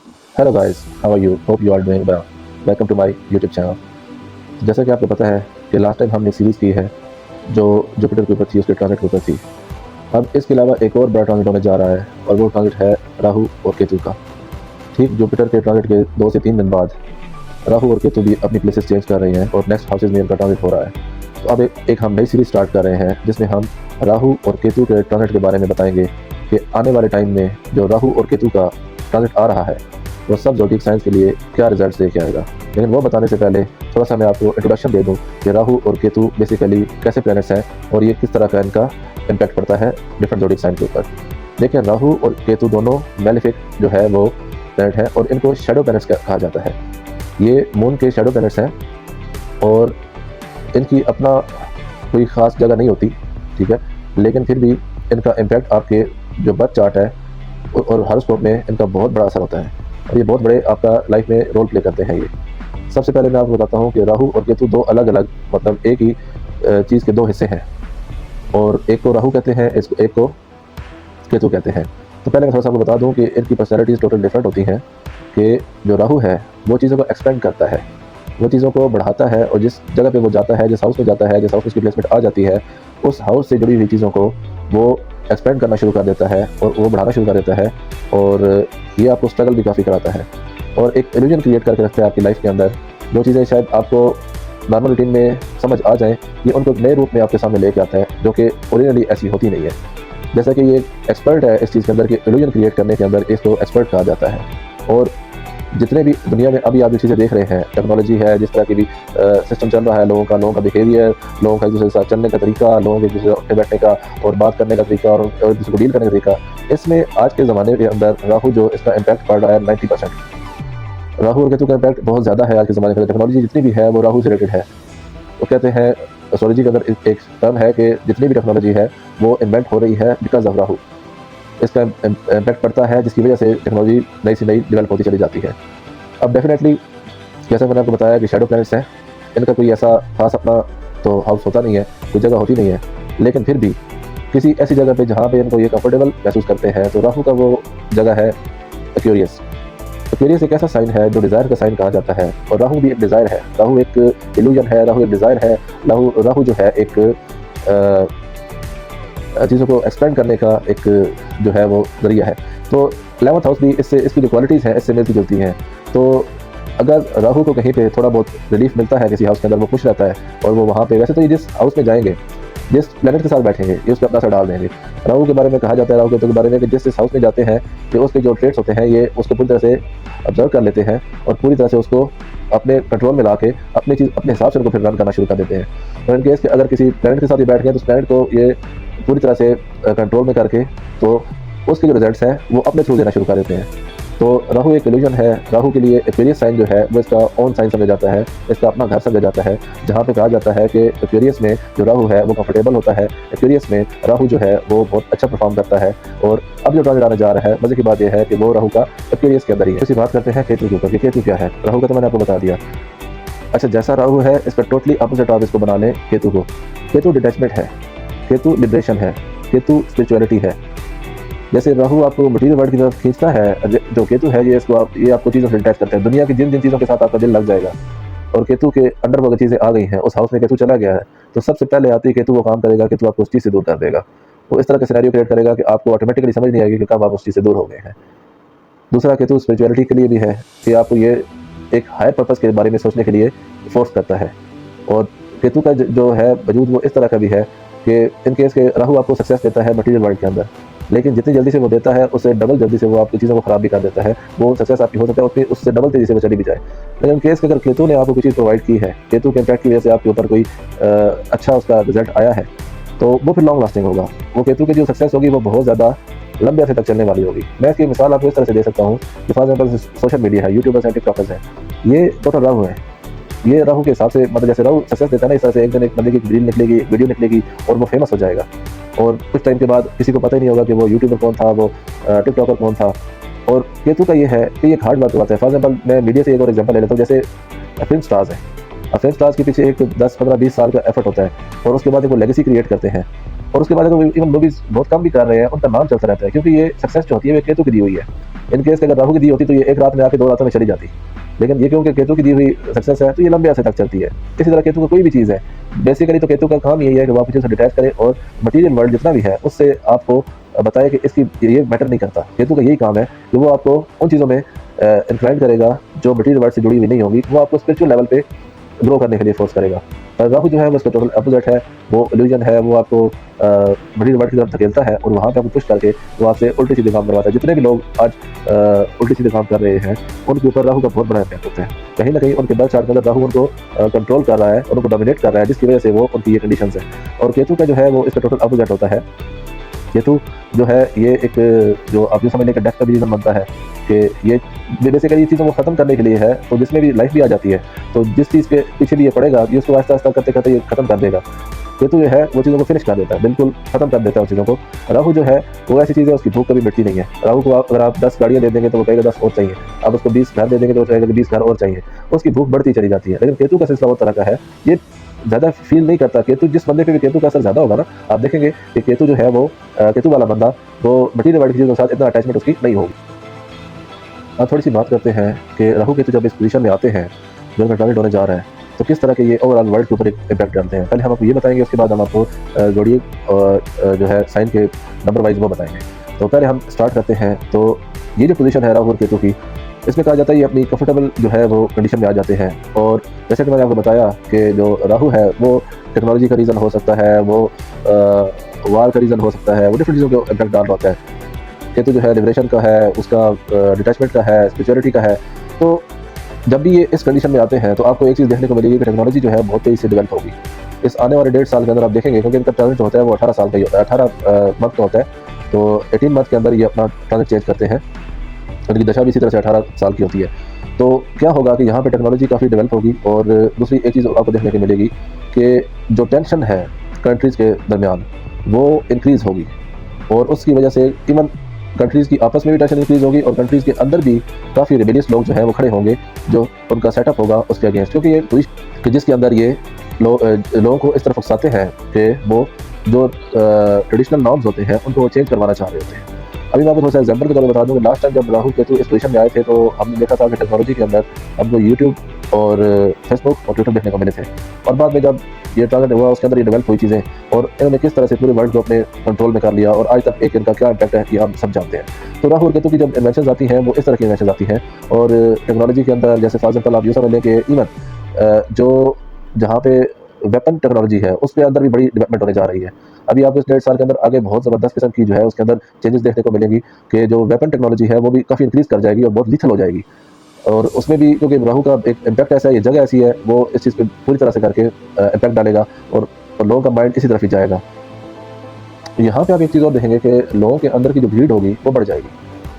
Hello guys, how are you? Hope you are doing well. Welcome to my YouTube channel. जैसा कि आपको पता है कि लास्ट टाइम हमने सीरीज़ की है जो जुपिटर के ऊपर थी, उसके ट्रांजिट के ऊपर थी। अब इसके अलावा एक और बड़ा ट्रांजिट होने जा रहा है और वो ट्रांजिट है राहु और केतु का। ठीक जुपिटर के ट्रांजिट के 2 से 3 दिन बाद राहु और केतु भी अपनी प्लेसेस चेंज कर रहे हैं और नेक्स्ट हाउसेज में इनका ट्रांजिट हो रहा है। तो अब एक हम नई सीरीज़ स्टार्ट कर रहे हैं जिसमें हम राहु और केतु के ट्रांजिट के बारे में बताएंगे कि आने वाले टाइम में जो राहु और केतु का ट्रांजिट आ रहा है वो सब ज़ोडिएक साइंस के लिए क्या रिजल्ट्स लेके आएगा। लेकिन वो बताने से पहले थोड़ा सा मैं आपको इंट्रोडक्शन दे दूं कि राहु और केतु बेसिकली कैसे प्लैनेट्स हैं और ये किस तरह का इनका इम्पैक्ट पड़ता है डिफरेंट ज़ोडिएक साइन के ऊपर। देखिए, राहु और केतु दोनों मेलेफिक जो है वो प्लैनेट हैं और इनको शेडो प्लैनेट्स कहा जाता है। ये मून के शेडो प्लैनेट्स हैं और इनकी अपना कोई ख़ास जगह नहीं होती, ठीक है, लेकिन फिर भी इनका इम्पैक्ट आपके जो बर्थ चार्ट है और हॉरोस्कोप में इनका बहुत बड़ा असर होता है और ये बहुत बड़े आपका लाइफ में रोल प्ले करते हैं। ये सबसे पहले मैं आपको बताता हूँ कि राहु और केतु दो अलग अलग, मतलब एक ही चीज़ के दो हिस्से हैं और एक को राहु कहते हैं, एक को केतु कहते हैं। तो पहले मैं थोड़ा सा आपको बता दूँ कि इनकी पर्सनैलिटीज़ टोटल डिफरेंट होती हैं। कि जो राहु है वो चीज़ों को एक्सपेंड करता है, वो चीज़ों को बढ़ाता है और जिस जगह पे वो जाता है, जिस हाउस में जाता है, जिस हाउस में उसकी प्लेसमेंट आ जाती है, उस हाउस से जुड़ी हुई चीज़ों को वो एक्सपेंड करना शुरू कर देता है और वो बढ़ाना शुरू कर देता है और ये आपको स्ट्रगल भी काफ़ी कराता है और एक इल्यूजन क्रिएट करके रखता है आपकी लाइफ के अंदर। जो चीज़ें शायद आपको नॉर्मल रूटीन में समझ आ जाएँ, ये उनको नए रूप में आपके सामने लेके आता है जो कि ओरिजिनली ऐसी होती नहीं है। जैसा कि ये एक्सपर्ट है इस चीज़ के अंदर कि इल्यूजन क्रिएट करने के अंदर, इसको एक्सपर्ट कहा जाता है। और जितने भी दुनिया में अभी आप जो चीज़ें देख रहे हैं, टेक्नोलॉजी है, जिस तरह की भी सिस्टम चल रहा है, लोगों का बिहेवियर, लोगों का एक दूसरे के साथ चलने का तरीका, लोगों के एक दूसरे उठने बैठने का और बात करने का तरीका और एक दूसरे को डील करने का तरीका, इसमें आज के ज़माने के अंदर राहु जो इसका इम्पैक्ट पड़ रहा है 90%। राहु और केतु का इम्पैक्ट बहुत ज़्यादा है आज के ज़माने में। टेक्नोलॉजी जितनी भी है वो राहु से रिलेटेड है। वो कहते हैं, एस्ट्रोलॉजी के अंदर एक टर्म है कि जितनी भी टेक्नोलॉजी है वो इन्वेंट हो रही है बिकॉज ऑफ राहु। इसका इम्पैक्ट पड़ता है जिसकी वजह से टेक्नोलॉजी नई से नई डेवलप होती चली जाती है। अब डेफिनेटली जैसा मैंने आपको बताया कि शेडो प्लैनेट्स हैं, इनका कोई ऐसा खास अपना तो हाउस होता नहीं है, कोई जगह होती नहीं है, लेकिन फिर भी किसी ऐसी जगह पे जहाँ पे इनको ये कंफर्टेबल महसूस करते हैं, तो राहु का वो जगह है एक्वेरियस। एक्वेरियस एक ऐसा साइन है जो डिज़ायर का साइन कहा जाता है और राहु भी एक डिज़ायर है। राहु एक इल्यूजन है, राहु एक डिज़ायर है। राहु जो है एक चीज़ों को एक्सपेंड करने का एक जो है वो ज़रिया है। तो 11th हाउस भी इससे, इसकी जो क्वालिटीज़ हैं इससे मिलती जुलती हैं। तो अगर राहु को कहीं पे थोड़ा बहुत रिलीफ मिलता है किसी हाउस के अंदर, वो खुश रहता है और वो वहाँ पे, वैसे तो ये जिस हाउस में जाएंगे, जिस प्लेनेट के साथ बैठेंगे, ये उस पर अपना असर डाल देंगे। राहु के बारे में कहा जाता है, राहु केतु के बारे में, कि जिस हाउस में जाते हैं कि उसके जो ट्रेड्स होते हैं ये उसको पूरी तरह से ऑब्जर्व कर लेते हैं और पूरी तरह से उसको अपने कंट्रोल में ला के अपनी चीज़ अपने हिसाब से उनको फिर रन करना शुरू कर देते हैं। और इनकेस कि अगर किसी प्लेनेट के साथ ये बैठ गए तो उस प्लेनेट को ये पूरी तरह से कंट्रोल में करके तो उसके जो रिजल्ट्स हैं वो अपने थ्रू देना शुरू कर देते हैं। तो राहु एक इल्यूजन है। राहु के लिए एक्वेरियस साइन जो है वो इसका ओन साइन समझा जाता है, इसका अपना घर समझा जाता है, जहाँ पे कहा जाता है कि एक्वेरियस में जो राहु है वो कंफर्टेबल होता है। एक्वेरियस में राहु जो है वो बहुत अच्छा परफॉर्म करता है। और अब जो ट्रांजिट आने जा रहा है, मजे की बात यह है कि वो राहु का एक्वेरियस के अंदर ही है। इसी बात करते हैं केतु के ऊपर कि केतु क्या है। राहु का तो मैंने आपको बता दिया। अच्छा, जैसा राहु है इस पर टोटली अपोजिट आप इसको बना लें केतु को। केतु डिटैचमेंट है, केतु लिबरेशन है, केतु स्पिरिचुअलिटी है। जैसे राहु आपको मटीरियल वर्ल्ड की तरफ खींचता है, जो केतु है ये आपको चीज़ों से डिटैच करता है। दुनिया की जिन जिन चीज़ों के साथ आपका दिल लग जाएगा और केतु के अंडर वो चीज़ें आ गई हैं, उस हाउस में केतु चला गया है, तो सबसे पहले आती है केतु वो काम करेगा, केतु आपको उस चीज़ से दूर कर देगा। वो इस तरह का सिनेरियो क्रिएट करेगा कि आपको ऑटोमेटिकली समझ नहीं आएगी कि कब आप उस चीज़ से दूर हो गए हैं। दूसरा, केतु स्पिरिचुअलिटी के लिए भी है कि आपको ये एक हायर पर्पज़ के बारे में सोचने के लिए फोर्स करता है। और केतु का जो है वजूद वो इस तरह का भी है कि इन केस के राहु आपको सक्सेस देता है मटीरियल वर्ल्ड के अंदर, लेकिन जितनी जल्दी से वो देता है उससे डबल जल्दी से वो आपकी चीज़ों को ख़राब भी कर देता है। वो सक्सेस आपकी हो सकता है और फिर उससे डबल तेज़ी से वो चली भी जाए। लेकिन केस अगर केतु ने आपको कोई चीज़ प्रोवाइड की है, केतु के इम्पैक्ट की वजह से आपके ऊपर कोई अच्छा उसका रिजल्ट आया है, तो वो फिर लॉन्ग लास्टिंग होगा। वो केतु की जो सक्सेस होगी वो बहुत ज़्यादा लंबे अरसे तक चलने वाली होगी। मैं इसकी मिसाल आपको इस तरह से दे सकता हूँ कि फॉर एग्जाम्पल सोशल मीडिया है, यूट्यूबर्स हैं, टिकटॉकर्स हैं, ये टोटल राहु है। ये राहु के हिसाब से, मतलब जैसे राहु सक्सेस देता है ना, इस तरह से एक दिन एक बंदे की रील निकलेगी, वीडियो निकलेगी और वो फेमस हो जाएगा और कुछ टाइम के बाद किसी को पता ही नहीं होगा कि वो यूट्यूबर कौन था, वो टिकटॉकर कौन था। और केतु का ये है कि एक हार्ड वर्क होता है। फॉर एग्जाम्पल मैं मीडिया से एक और एग्जाम्पल ले लेता हूँ। जैसे फिल्म स्टार्स हैं, फिल्म स्टार्स के पीछे एक 10, 15, 20 साल का एफर्ट होता है और उसके बाद वो लेगेसी क्रिएट करते हैं और उसके बाद अगर इवन मूवीज बहुत कम भी कर रहे हैं उनका नाम चलता रहता है, क्योंकि ये सक्सेस जो होती है वो केतु की दी हुई है। इन केस अगर राहु की दी होती तो ये एक रात में आके 2 रातों में चली जाती, लेकिन ये क्योंकि केतु की दी हुई सक्सेस है तो ये लंबे अरसे तक चलती है। इसी तरह केतु का कोई भी चीज़ है, बेसिकली तो केतु का काम यही है कि वो आपकी चीज़ से डिटैच करे और मटीरियल वर्ल्ड जितना भी है उससे आपको बताए कि इसकी ये मैटर नहीं करता। केतु का यही काम है कि वो आपको उन चीज़ों में इंक्लाइन करेगा जो मटीरियल वर्ल्ड से जुड़ी हुई नहीं होंगी, वो आपको स्पिरिचुअल लेवल पे ग्रो करने के लिए फोर्स करेगा। राहु जो है वो उसका टोटल अपोजिट है, वो इल्यूजन है, वो आपको मटीरियल वर्ल्ड की तरफ धकेलता है और वहाँ पे आपको पुश करके वो आपसे उल्टे सीधे काम करवाता है। जितने भी लोग आज उल्टे सीधे काम कर रहे हैं उनके ऊपर राहु का बहुत बड़ा इम्पैक्ट होता है। कहीं ना कहीं उनके बर्थ चार्ट के अंदर राहु उनको कंट्रोल कर रहा है और उनको डोमिनेट कर रहा है, जिसकी वजह से वो उनकी ये कंडीशन है। और केतु का जो है वो इसका टोटल अपोजिट होता है। केतु जो है ये एक जो आप यूँ समझ लें कि डेथ का भी रीज़न बनता है कि ये बेसिकली ये चीज़ों को ख़त्म करने के लिए है, तो जिसमें भी लाइफ भी आ जाती है तो जिस चीज़ के पीछे भी ये पड़ेगा ये उसको आहिस्ता आहिस्ता करते करते ये ख़त्म कर देगा। केतु जो है वो चीज़ों को फिनिश कर देता है, बिल्कुल ख़त्म कर देता है उन चीज़ों को। राहु जो है वो ऐसी चीज़ है उसकी भूख कभी मिटती नहीं है। राहु को अगर आप 10 गाड़ियाँ दे देंगे तो वो कहेगा 10 और चाहिए, आप उसको 20 घर दे देंगे तो वो कहेगा 20 घर और चाहिए, उसकी भूख बढ़ती चली जाती है। लेकिन केतु का सिलसिला वो तरह का है, ये ज़्यादा फील नहीं करता। केतु जिस बंदे पे भी केतु का असर ज़्यादा होगा ना, आप देखेंगे कि केतु जो है वो केतु वाला बंदा वो मटीरियल वर्ल्ड की चीज़ों के साथ इतना अटैचमेंट उसकी नहीं होगी। अब थोड़ी सी बात करते हैं कि राहु केतु जब इस पोजीशन में आते हैं जो उनका ट्रांजिट होने जा रहा है तो किस तरह के ये ओवरऑल वर्ल्ड के ऊपर इम्पैक्ट डालते हैं। पहले हम आपको ये बताएंगे, उसके बाद हम आपको ज़ोडिएक और जो है साइन के नंबर वाइज वो बताएंगे। तो पहले हम स्टार्ट करते हैं। तो ये जो पोजीशन है राहु और केतु की, इसमें कहा जाता है ये अपनी कंफर्टेबल जो है वो कंडीशन में आ जाते हैं। और जैसे कि मैंने आपको बताया कि जो राहु है वो टेक्नोलॉजी का रीज़न हो सकता है, वो वार का रीज़न हो सकता है, वो डिफरेंट चीज़ों को इम्पैक्ट डाल रहा होता है। केतु जो है लिबरेशन का है, उसका डिटैचमेंट का है, स्पिरिचुअलिटी का है। तो जब भी ये इस कंडीशन में आते हैं तो आपको एक चीज़ देखने को मिलेगी कि टेक्नोलॉजी जो है बहुत तेज़ी से डेवलप होगी इस आने वाले 1.5 साल के अंदर। आप देखेंगे क्योंकि इनका ट्रांजिट होता है वो 18 साल का ही होता है, 18 मंथ का होता है। तो 18 मंथ के अंदर ये अपना ट्रांजिट चेंज करते हैं, उनकी दशा भी इसी तरह से 18 साल की होती है। तो क्या होगा कि यहाँ पे टेक्नोलॉजी काफ़ी डेवलप होगी। और दूसरी एक चीज़ आपको देखने को मिलेगी कि जो टेंशन है कंट्रीज़ के दरमियान वो इंक्रीज़ होगी और उसकी वजह से इवन कंट्रीज़ की आपस में भी टेंशन इंक्रीज़ होगी और कंट्रीज़ के अंदर भी काफ़ी रिबेलियस लोग जो हैं वो खड़े होंगे जो उनका सेटअप होगा उसके अगेंस्ट। क्योंकि ये कि जिसके अंदर ये लोगों को इस तरफ उकसाते हैं कि वो जो ट्रेडिशनल नॉर्म्स होते हैं उनको वो चेंज करवाना चाह रहे होते हैं। अभी मैं आपको थोड़ा सा एग्जाम्पल के तौर पर बता दूँ कि लास्ट टाइम जब राहु केतु इस पोजीशन में आए थे तो हमने देखा था कि टेक्नोलॉजी के अंदर हमको यूट्यूब और फेसबुक और ट्विटर देखने को मिले थे। और बाद में जब ये ट्रांजिट हुआ उसके अंदर ये डेवलप हुई चीज़ें और इन्होंने किस तरह से पूरे वर्ल्ड को अपने कंट्रोल में कर लिया और आज तक एक इनका क्या इम्पैक्ट है ये हम सब जानते हैं। तो राहु और केतु की जब इन्वेंशन आती हैं वो इस तरह की इन्वेंशन आती हैं और टेक्नोलॉजी के अंदर जैसे फॉर एग्जाम्पल आप यूँ समझ लें कि इवन जो जहाँ पे वेपन टेक्नोलॉजी है उसके अंदर भी बड़ी डेवलपमेंट होने जा रही है। अभी आपको इस 1.5 साल के अंदर आगे बहुत ज़बरदस्त किस्म की जो है उसके अंदर चेंजेस देखने को मिलेंगी कि जो वेपन टेक्नोलॉजी है वो भी काफ़ी इंक्रीज़ कर जाएगी और बहुत लीथल हो जाएगी। और उसमें भी क्योंकि राहु का एक इम्पैक्ट ऐसा है, ये जगह ऐसी है, वो इस चीज़ पे पूरी तरह से करके इम्पैक्ट डालेगा और लोगों का माइंड इसी तरफ ही जाएगा। यहाँ पे आप एक चीज़ और देखेंगे कि लोगों के अंदर की जो भीड़ होगी वो बढ़ जाएगी,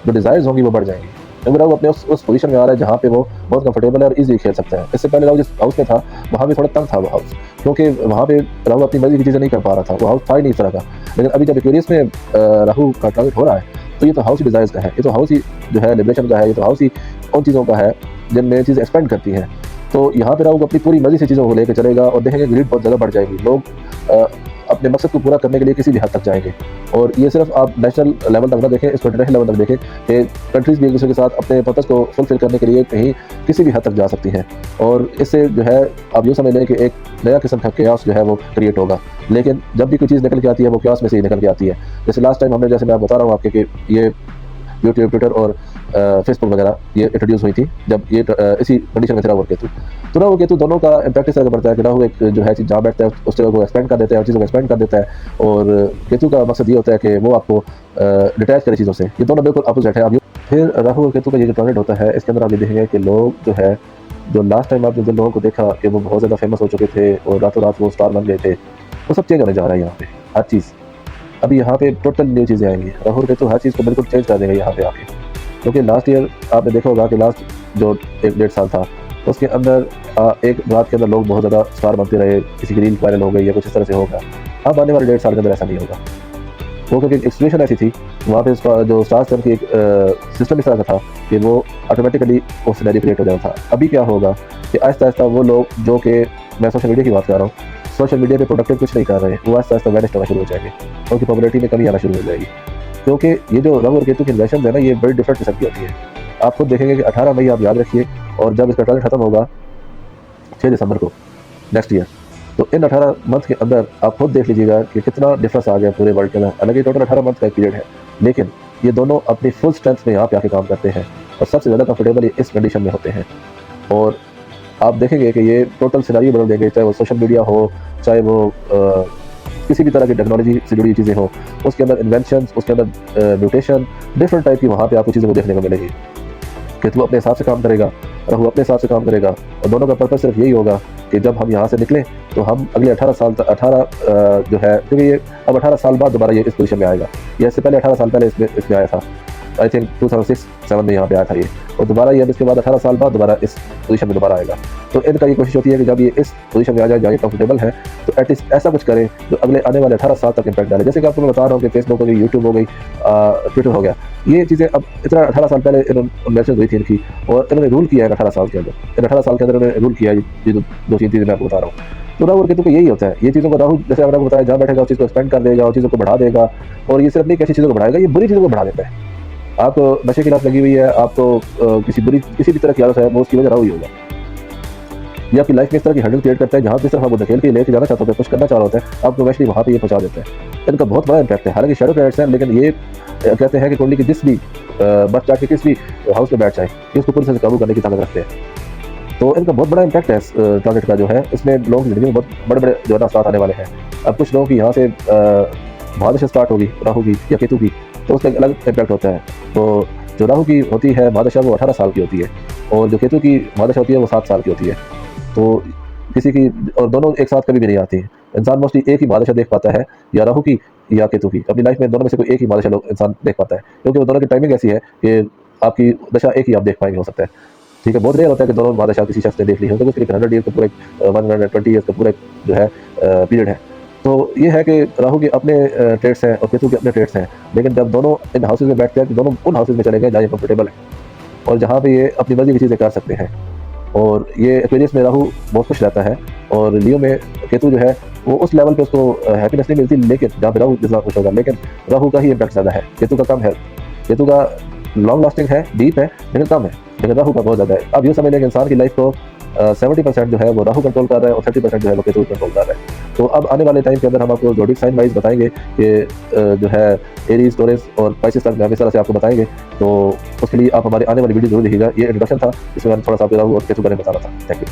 जो डिज़ायर्स होंगी वो बढ़ जाएंगी। क्योंकि राहु अपने उस पोजीशन में आ रहा है जहाँ पे वो बहुत कंफर्टेबल है और इजीली खेल सकता है। इससे पहले राहु जिस हाउस में था वहाँ पे थोड़ा तंग था वो हाउस, क्योंकि वहाँ पे राहु अपनी मर्जी की चीज़ें नहीं कर पा रहा था, वो हाउस था ही नहीं इस तरह का। लेकिन अभी जब एक्वेरियस में राहु का ट्रांजिट हो रहा है तो ये तो हाउस ही डिज़ायर्स का है, ये तो हाउस ही जो है लिबरेशन का है, ये तो हाउस ही उन चीज़ों का है जिनमें चीज़ एक्सपेंड करती हैं। तो यहाँ पे राहु अपनी पूरी मर्जी से चीज़ों को लेकर चलेगा और देखेंगे ग्रिड बहुत ज़्यादा बढ़ जाएगी, लोग अपने मकसद को पूरा करने के लिए किसी भी हद तक जाएंगे। और ये सिर्फ आप नेशनल लेवल तक ना देखें, इसको इंटरनेशनल लेवल तक देखें कि कंट्रीज़ भी एक दूसरे के साथ अपने पर्पस को फुलफिल करने के लिए कहीं किसी भी हद तक जा सकती हैं। और इससे जो है आप यूँ समझ लें कि एक नया किस्म का केओस जो है वो क्रिएट होगा। लेकिन जब भी कोई चीज़ निकल के आती है वो केओस में से ही निकल के आती है। जैसे लास्ट टाइम हमने, जैसे मैं बता रहा हूँ आपके कि ये यूट्यूब, ट्विटर और फेसबुक वगैरह ये इंट्रोड्यूस हुई थी जब ये इसी कंडीशन में थे राहु और केतु। तो राहु केतु दोनों का इम्पैक्ट इस तरह का पड़ता है कि राहु एक जो है चीज़ जहाँ बैठता है उस जगह को एक्सपेंड कर देता है और चीज़ों को एक्सपेंड कर देता है, और केतु का मकसद ये होता है कि वो आपको डिटैच करे चीज़ों से। ये दोनों बिल्कुल अपोजिट है। अब फिर राहु और केतु का ये जो ट्रांजिट होता है इसके अंदर आप ये देखेंगे कि लोग जो है, जो लास्ट टाइम आपने जिन लोगों को देखा कि वो बहुत ज़्यादा फेमस हो चुके थे और रातों रात वो स्टार बन गए थे, वो सब चेंज होने जा रहा है यहाँ पे हर चीज़। अभी यहाँ पे टोटल न्यू चीज़ें आएंगी। राहु और केतु हर चीज़ को बिल्कुल चेंज कर देंगे यहाँ पे आके। क्योंकि लास्ट ईयर आपने देखा होगा कि लास्ट जो 1.5 साल था उसके अंदर एक रात के अंदर लोग बहुत ज़्यादा स्टार बनते रहे, किसी की रील वायरल हो गई या कुछ इस तरह से होगा। अब आने वाले 1.5 साल के अंदर ऐसा नहीं होगा। वो क्योंकि एक सिचुएशन ऐसी थी वहाँ पे जो स्टार सिस्टम की एक सिस्टम इस तरह का था कि वो ऑटोमेटिकली वो सिनेरियो क्रिएट हो जाता था। अभी क्या होगा कि आहिस्ता आहिस्ता वो लोग जो कि, मैं सोशल मीडिया की बात कर रहा हूँ, सोशल मीडिया पे प्रोडक्टिव कुछ नहीं कर रहे, वो आस्ते आस्ते वैनिश होना शुरू हो जाएंगे, उनकी पॉपुलरिटी में कमी आना शुरू हो जाएगी। क्योंकि ये जो राहु और केतु की इन्वेशन है ना, ये बड़ी डिफरेंट किस्म की होती है। आप खुद देखेंगे कि 18 मई आप याद रखिए, और जब इसका ट्रांजिट खत्म होगा 6 दिसंबर को नेक्स्ट ईयर, तो इन 18 मंथ के अंदर आप खुद देख लीजिएगा कि कितना डिफरेंस आ गया पूरे वर्ल्ड के अंदर। हालांकि टोटल 18 मंथ का एक पीरियड है, लेकिन ये दोनों अपनी फुल स्ट्रेंथ में यहाँ पे आके काम करते हैं और सबसे ज़्यादा कंफर्टेबल इस कंडीशन में होते हैं। और आप देखेंगे कि ये टोटल सिनारियो बदल देंगे, चाहे वो सोशल मीडिया हो, चाहे वो किसी भी तरह की टेक्नोलॉजी से जुड़ी चीज़ें हो, उसके अंदर इन्वेंशन, उसके अंदर म्यूटेशन, डिफरेंट टाइप की वहाँ पे आपको चीज़ों को देखने को मिलेगी। केतु अपने हिसाब से काम करेगा, राहु अपने हिसाब से काम करेगा, और दोनों का पर्पस सिर्फ यही होगा कि जब हम यहाँ से निकलें तो हम अगले 18 साल तक 18 जो है, क्योंकि ये अब 18 साल बाद दोबारा ये इस पोजीशन में आएगा। ये इससे पहले 18 साल पहले इसमें आया था, आई थिंक 2006-7 में यहाँ पे आया था ये, और दोबारा ये अब इसके बाद 18 साल बाद दोबारा इस पोजीशन में दोबारा आएगा। तो इनका ये कोशिश होती है कि जब ये इस पोजीशन में आ जाए, जहाँ ये कंफर्टेबल है, तो एटलीस्ट ऐसा कुछ करें जो अगले आने वाले 18 साल तक इम्पैक्ट डाले। जैसे कि आपको मैं बता रहा हूँ कि फेसबुक हो गई, यूट्यूब हो गई, ट्विटर हो गया, ये चीज़ें अब इतना 18 साल पहले इन्वेंशन हुई थी इनकी, और इन्होंने रूल किया है 18 साल के अंदर। इन 18 साल के अंदर इन्होंने रूल किया है, ये दो तीन चीज़ें मैं आपको बता रहा हूँ। तो राहु और केतु को यही होता है, ये चीज़ों को राहु जैसे आपको बताया, जहाँ बैठेगा उस चीज़ को एक्सपेंड कर देगा और चीज़ों को बढ़ा देगा, और ये सिर्फ नहीं कैसी चीज़ों को बढ़ाएगा, ये बुरी चीज़ों को बढ़ा देता है। आपको नशे की लत लगी हुई है, आपको किसी भी तरह की आदत है, वो उसकी वजह राहु ही होगा। ये आपकी लाइफ में इस तरह की हर्डल क्रिएट करता है, जहाँ जिस तरफ आप धकेल के लेके जाना चाहते हो, कुछ करना चाह रहा होता है, आपको वैसे वहाँ पे ये पहुँचा देता है। इनका बहुत बड़ा इंपैक्ट है। हालांकि शैडो प्लैनेट्स हैं, लेकिन ये कहते हैं कि कुंडली की जिस भी बर्थ चार्ट के किस भी हाउस में बैठ जाए, ये उसको पूरी तरह से काबू करने की ताकत रखते हैं। तो इनका बहुत बड़ा इंपैक्ट है ट्रांजिट का जो है, इसमें लोगों की ज़िंदगी में बहुत बड़े बड़े जो है ना असरात आने वाले हैं। अब कुछ लोगों की यहाँ से महादशा स्टार्ट होगी राहु की या केतु की, तो उसका अलग इम्पैक्ट होता है। तो जो राहु की होती है महादशा, वो 18 साल की होती है, और जो केतु की महादशा होती है वो 7 साल की होती है। तो किसी की, और दोनों एक साथ कभी भी नहीं आती हैं। इंसान मोस्टली एक ही महादशा देख पाता है, या राहु की या केतु की। अपनी लाइफ में दोनों में से कोई एक ही महादशा लोग इंसान देख पाता है, क्योंकि वो दोनों की टाइमिंग ऐसी है कि आपकी दशा एक ही आप देख पाएंगे, हो सकता है। ठीक है, बहुत रेयर होता है कि दोनों महादशा किसी शख्स ने देख ली हो, तो उसके 100 ईयर्स का पूरा 120 ईयर्स का पूरा जो है पीरियड है। तो ये है कि राहु के अपने ट्रेड्स हैं और केतु के अपने ट्रेड्स हैं, लेकिन जब दोनों इन हाउसेज में बैठते हैं तो दोनों उन हाउसेज में चले गए जहाँ ये कंफर्टेबल है और जहाँ पे ये अपनी मर्जी की चीज़ें कर सकते हैं। और ये एक्वेरियस में राहु बहुत खुश रहता है, और लियो में केतु जो है वो उस लेवल पे उसको हैप्पीनेस नहीं मिलती, लेकिन जहाँ पे राहु जितना खुश होगा। लेकिन राहु का ही इम्पैक्ट ज़्यादा है, केतु का कम है। केतु का लॉन्ग लास्टिंग है, डीप है, लेकिन कम है, लेकिन राहु का बहुत ज़्यादा है। अब ये समझ लें कि इंसान की लाइफ को 70% जो है वो राहु कंट्रोल कर रहा है और 30% जो है वो केतु कंट्रोल कर रहा है। तो अब आने वाले टाइम के अंदर हम आपको ज़ोडिक साइन वाइज बताएंगे कि जो है एरीज, टॉरस और पाइसेस तक हम इस तरह से आपको बताएंगे। तो उसके लिए आप हमारे आने वाली वीडियो जरूर देखिएगा। ये इंट्रोडक्शन था, इसमें मैंने थोड़ा सा राहु और केतु के बारे में बताना था। Thank you.